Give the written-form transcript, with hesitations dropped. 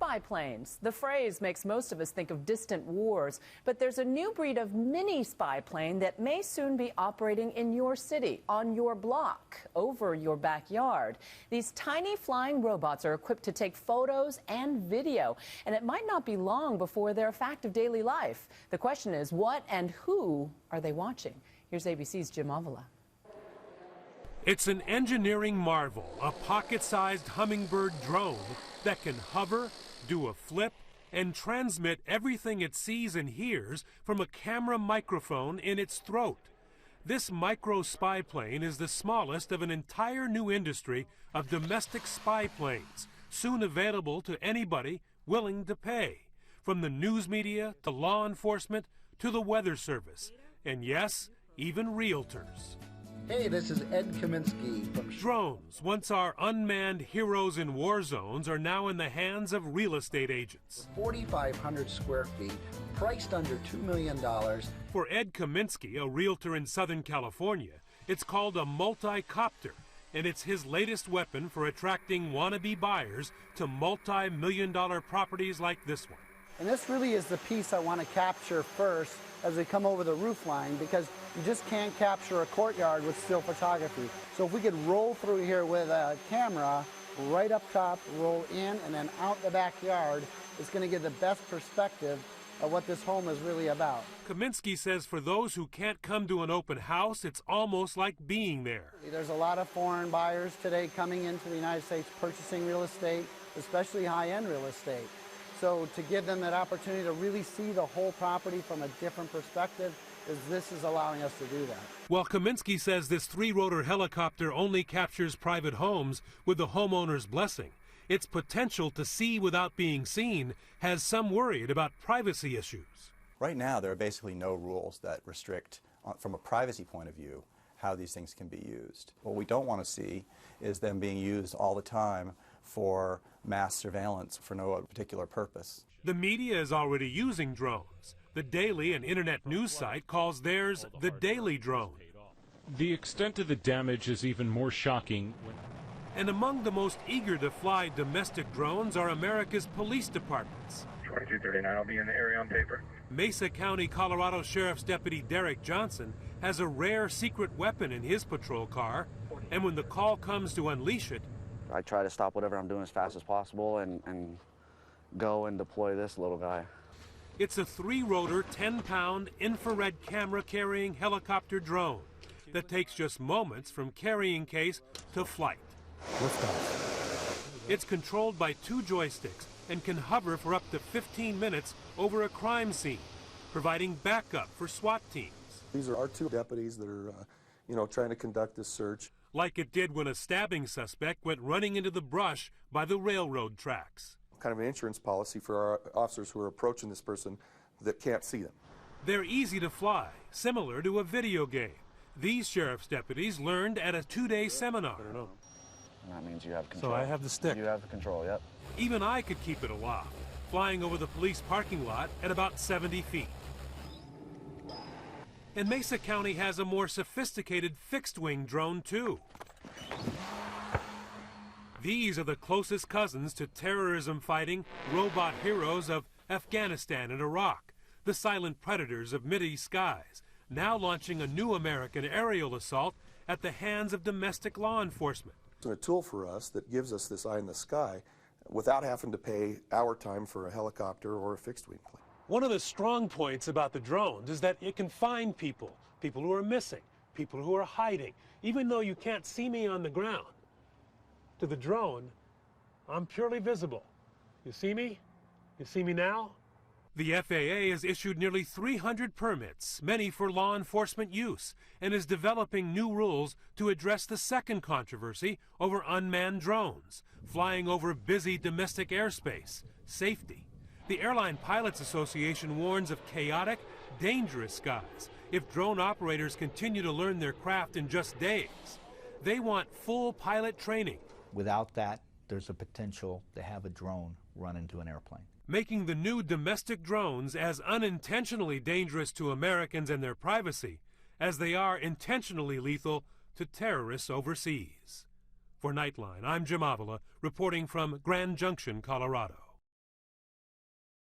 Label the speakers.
Speaker 1: spy planes. The phrase makes most of us think of distant wars, but there's a new breed of mini spy plane that may soon be operating in your city, on your block, over your backyard. These tiny flying robots are equipped to take photos and video, and it might not be long before they're a fact of daily life. The question is, what and who are they watching? Here's ABC's Jim Avila.
Speaker 2: It's an engineering marvel, a pocket-sized hummingbird drone that can hover, do a flip, and transmit everything it sees and hears from a camera microphone in its throat. This micro spy plane is the smallest of an entire new industry of domestic spy planes, soon available to anybody willing to pay, from the news media to law enforcement to the weather service, and yes, even realtors.
Speaker 3: Hey, this is Ed Kaminsky from...
Speaker 2: Drones, once our unmanned heroes in war zones, are now in the hands of real estate agents.
Speaker 3: 4,500 square feet, priced under $2 million.
Speaker 2: For Ed Kaminsky, a realtor in Southern California, it's called a multi-copter, and it's his latest weapon for attracting wannabe buyers to multi-million-dollar properties like this one.
Speaker 4: And this really is the piece I want to capture first as we come over the roof line, because you just can't capture a courtyard with still photography. So if we could roll through here with a camera, right up top, roll in, and then out the backyard, it's going to give the best perspective of what this home is really about.
Speaker 2: Kaminsky says for those who can't come to an open house, it's almost like being there.
Speaker 4: There's a lot of foreign buyers today coming into the United States purchasing real estate, especially high-end real estate. So to give them that opportunity to really see the whole property from a different perspective, this is allowing us to do that.
Speaker 2: Well, Kaminsky says this three-rotor helicopter only captures private homes with the homeowner's blessing. Its potential to see without being seen has some worried about privacy issues.
Speaker 5: Right now, there are basically no rules that restrict, from a privacy point of view, how these things can be used. What we don't want to see is them being used all the time for mass surveillance for no particular purpose.
Speaker 2: The media is already using drones. The daily and internet news site calls theirs the Daily Drone.
Speaker 6: The extent of the damage is even more shocking.
Speaker 2: And among the most eager to fly domestic drones are America's police departments.
Speaker 7: 2239, I'll be in the area on paper.
Speaker 2: Mesa County, Colorado Sheriff's Deputy Derek Johnson has a rare secret weapon in his patrol car, and when the call comes to unleash it,
Speaker 8: I try to stop whatever I'm doing as fast as possible and go and deploy this little guy.
Speaker 2: It's a three-rotor, 10-pound infrared camera-carrying helicopter drone that takes just moments from carrying case to flight. It's controlled by two joysticks and can hover for up to 15 minutes over a crime scene, providing backup for SWAT teams.
Speaker 9: These are our two deputies that are, trying to conduct this search.
Speaker 2: Like it did when a stabbing suspect went running into the brush by the railroad tracks.
Speaker 9: Kind of an insurance policy for our officers who are approaching this person that can't see them.
Speaker 2: They're easy to fly, similar to a video game. These sheriff's deputies learned at a two-day seminar.
Speaker 8: That means you have control.
Speaker 2: So I have the stick.
Speaker 8: You have the control, yep.
Speaker 2: Even I could keep it aloft, flying over the police parking lot at about 70 feet. And Mesa County has a more sophisticated fixed-wing drone, too. These are the closest cousins to terrorism-fighting robot heroes of Afghanistan and Iraq, the silent predators of Mideast skies, now launching a new American aerial assault at the hands of domestic law enforcement.
Speaker 9: It's a tool for us that gives us this eye in the sky without having to pay our time for a helicopter or a fixed-wing plane.
Speaker 2: One of the strong points about the drones is that it can find people who are missing, people who are hiding, even though you can't see me on the ground. To the drone, I'm purely visible. You see me? You see me now? The FAA has issued nearly 300 permits, many for law enforcement use, and is developing new rules to address the second controversy over unmanned drones, flying over busy domestic airspace, safety. The Airline Pilots Association warns of chaotic, dangerous skies if drone operators continue to learn their craft in just days. They want full pilot training.
Speaker 10: Without that, there's a potential to have a drone run into an airplane,
Speaker 2: making the new domestic drones as unintentionally dangerous to Americans and their privacy as they are intentionally lethal to terrorists overseas. For Nightline, I'm Jim Avila, reporting from Grand Junction, Colorado.